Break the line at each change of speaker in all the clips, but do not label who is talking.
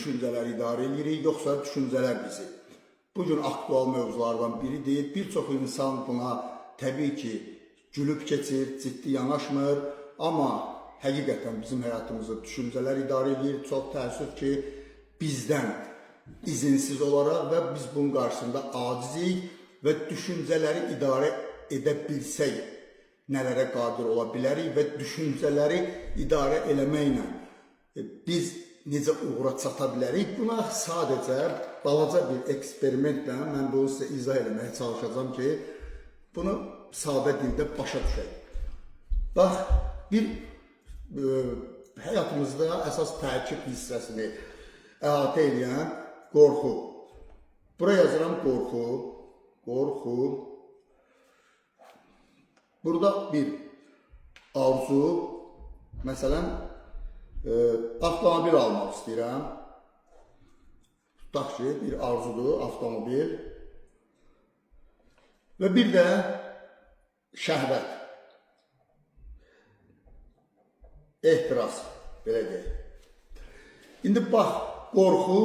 düşüncələri idarə edirik, yoxsa düşüncələr bizi? Bugün aktual mövzulardan biridir. Bir çox insan buna təbii ki, gülüb keçir, ciddi yanaşmır. Amma həqiqətən bizim həyatımızı düşüncələr idarə edir. Çox təəssüf ki, bizdən izinsiz olaraq və biz bunun qarşısında acizik və düşüncələri idarə edə bilsək, nələrə qadir ola bilərik və düşüncələri idarə eləməklə biz necə uğura çata bilərik? Buna sadəcə balaca bir eksperimentlə mən bunu sizə izah eləməyə çalışacağım ki, bunu sadə dildə başa düşək. Bax, bir həyatımızda əsas tərkib hissəsini əhatə edən qorxu. Buraya yazıram qorxu. Qorxu. Burada bir arzu, məsələn, avtomobil almaq istəyirəm. Tutaq ki, bir arzudur, avtomobil. Və bir də şəhvət. Ehtiras, belə deyək. İndi bax, qorxu,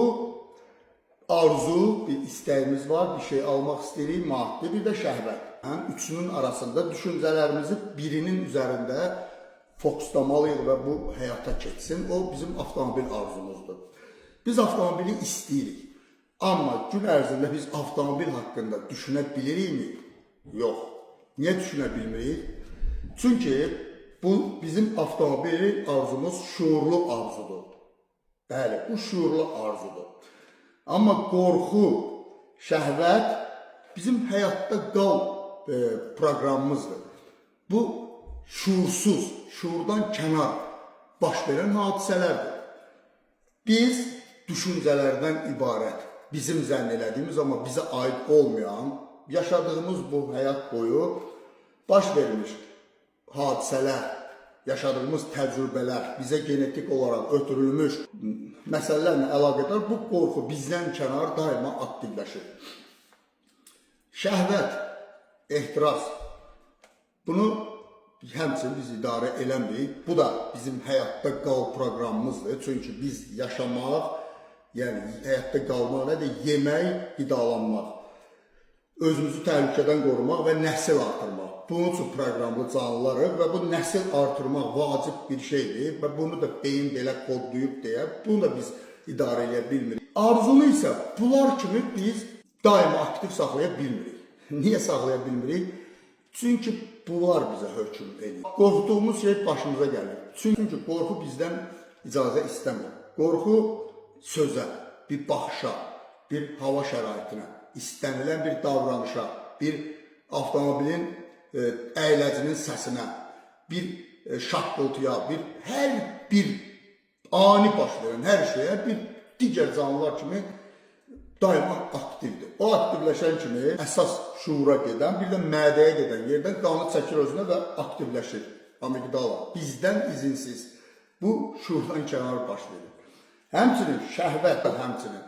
arzu, bir istəyimiz var, bir şey almaq istəyirik, maddi, bir də şəhvət. Üçünün arasında düşüncələrimizi birinin üzərində fokuslamalıyıq və bu həyata keçsin. O bizim avtomobil arzumuzdur. Biz avtomobili istəyirik. Amma gün ərzində biz avtomobil haqqında düşünə bilirikmi? Yox. Niyə düşünə bilmirik? Çünki bu bizim avtomobil arzumuz şuurlu arzudur. Bəli, bu şuurlu arzudur. Amma qorxu, şəhvət bizim həyatda qal proqramımızdır. Bu şuursuz, şuurdan kənar baş verən hadisələrdir. Biz düşüncələrdən ibarət, bizim zənn elədiyimiz, amma bizə aid olmayan, yaşadığımız bu həyat boyu baş vermiş hadisələr, yaşadığımız təcrübələr, bizə genetik olaraq ötürülmüş məsələlərlə əlaqədar bu qorxu bizdən kənar daima aktivləşir. Şəhvət, ehtiras, bunu həmçinin biz idarə eləmirik. Bu da bizim həyatda qal proqramımızdır. Çünki biz yaşamaq, yəni həyatda qalmaq nədir? Yemək, qidalanmaq, özümüzü təhlükədən qorumaq və nəsil artırmaq. Bunun üçün proqramlı canlılarıq və bu nəsil artırmaq vacib bir şeydir və bunu da beyin belə kodlayıb deyə, bunu da biz idarə edə bilmirik. Arzunu isə bunlar kimi biz daima aktiv saxlaya bilmirik. Niyə saxlaya bilmirik? Çünki bunlar bizə hökm edir. Qorxduğumuz şey başımıza gəlir. Çünki qorxu bizdən icazə istəmir. Qorxu sözə, bir baxışa, bir hava şəraitinə, istənilən bir davranışa, bir avtomobilin əyləcinin səsinə, bir şaqqıltıya, hər bir ani baş verən hər şeyə bir digər canlılar kimi daima aktivdir. O aktivləşən kimi əsas şuura gedən, bir də mədəyə gedən yerdən qanı çəkir özünə və aktivləşir. Amigdala bizdən izinsiz bu şuurdan kənar baş verir. Həmçinin şəhvət və həmçinin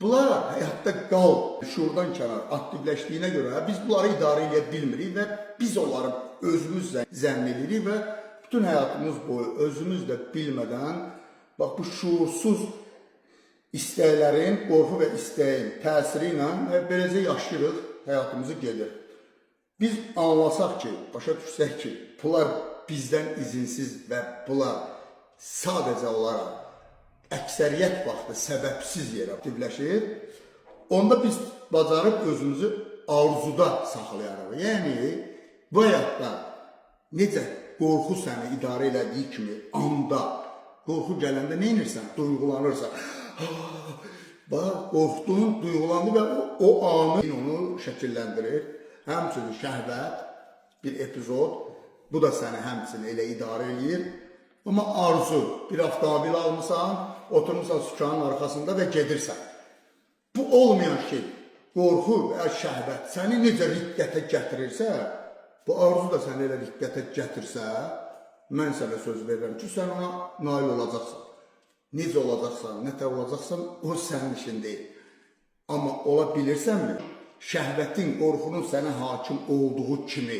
bunlar həyatda qal şuurdan kənar aktivləşdiyinə görə biz bunları idarə edə bilmirik və biz onları özümüz zənn edirik və bütün həyatımız boyu özümüz də bilmədən bax bu şuursuz istəklərin, qorxu və istəyin təsiri ilə beləcə yaşayırıq, həyatımızı gedir. Biz anlasaq ki, başa düşsək ki, bunlar bizdən izinsiz və bunlar sadəcə olaraq əksəriyyət vaxtı səbəbsiz yerə aktivləşir, onda biz bacarıb özümüzü arzuda saxlayarıq. Yəni, bu həyatda necə qorxu səni idarə elədiyi kimi anda, qorxu gələndə nə edirsən? Duyğulanırsan. Bax, qorxduğun duyğulandı və o anı onu şəkilləndirir. Həmçinin şəhvət, bir epizod, bu da səni həmçinin elə idarə edir. Amma arzu, bir avtomobil almışsan, oturmuşsan sükanın arxasında və gedirsən. Bu olmayan şey, qorxu və şəhvət səni necə riqqətə gətirirsə, bu arzu da səni elə riqqətə gətirsə, mən sənə söz verirəm ki, sən ona nail olacaqsan. Necə olacaqsan, nətər olacaqsan, o sənin işin deyil. Amma ola bilirsənmi, şəhvətin, qorxunun sənə hakim olduğu kimi,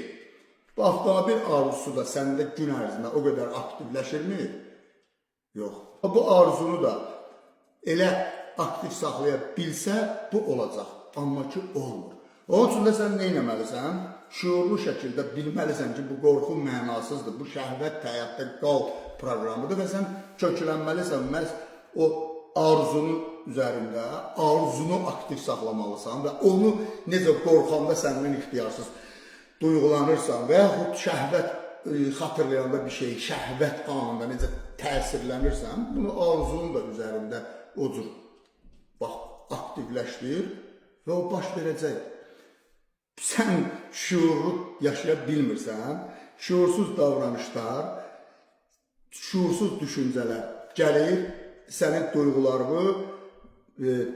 bu avtomobil arzusu da səndə gün ərzində o qədər aktivləşirmi? Yox. Bu arzunu da elə aktiv saxlaya bilsə, bu olacaq. Amma ki, olmur. Onun üçün də sən nə etməlisən? Şuurlu şəkildə bilməlisən ki, bu qorxu mənasızdır. Bu şəhvət həyatda qal proqramıdır və sən köklənməlisən. Məhz o arzunun üzərində, arzunu aktiv saxlamalısan və onu necə qorxanda səndən ixtiyarsız duyğulanırsan və yaxud şəhvət xatırlayanda bir şey, şəhvət anında necə təsirlənirsən, bunu arzunun da üzərində o cür aktivləşdir və o baş verəcək. Sən şuurlu yaşaya bilmirsən, şuursuz davranışlar, şuursuz düşüncələr gəlir, sənin duyğularını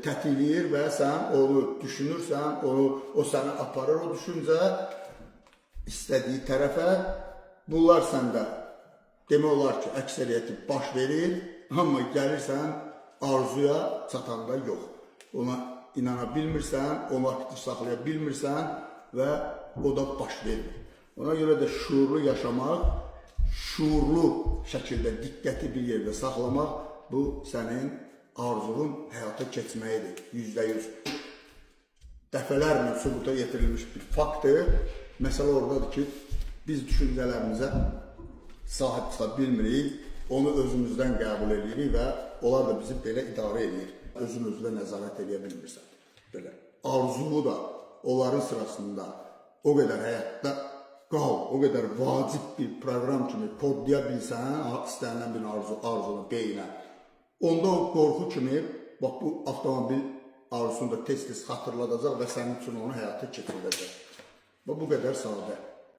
tətikləyir və sən onu düşünürsən, o səni aparır o düşüncə istədiyi tərəfə. Bunlar səndə demək olar ki, əksəriyyəti baş verir, amma gəlirsən arzuya çatanda yox. Ona inana bilmirsən, onu aktiv saxlaya bilmirsən və o da baş vermir. Ona görə də şuurlu yaşamaq, şuurlu şəkildə diqqəti bir yerdə saxlamaq, bu sənin arzunun həyata keçməyidir, %100. Dəfələrlə sübuta yetirilmiş bir faktdır. Məsələ oradadır ki, biz düşüncələrimizə sahib çıxa bilmirik, onu özümüzdən qəbul edirik və onlar da bizi belə idarə edir. Özün özünə nəzarət edə bilmirsən. Belə. Arzunu da onların sırasında o qədər həyatda qal, o qədər vacib bir proqram kimi kodlaya bilsən, istənilən bir arzunu beyinə. Onda o qorxu kimi, bax bu avtomobil arzusunu da tez-tez xatırladacaq və sənin üçün onu həyata keçirdəcək. Bu qədər sadə.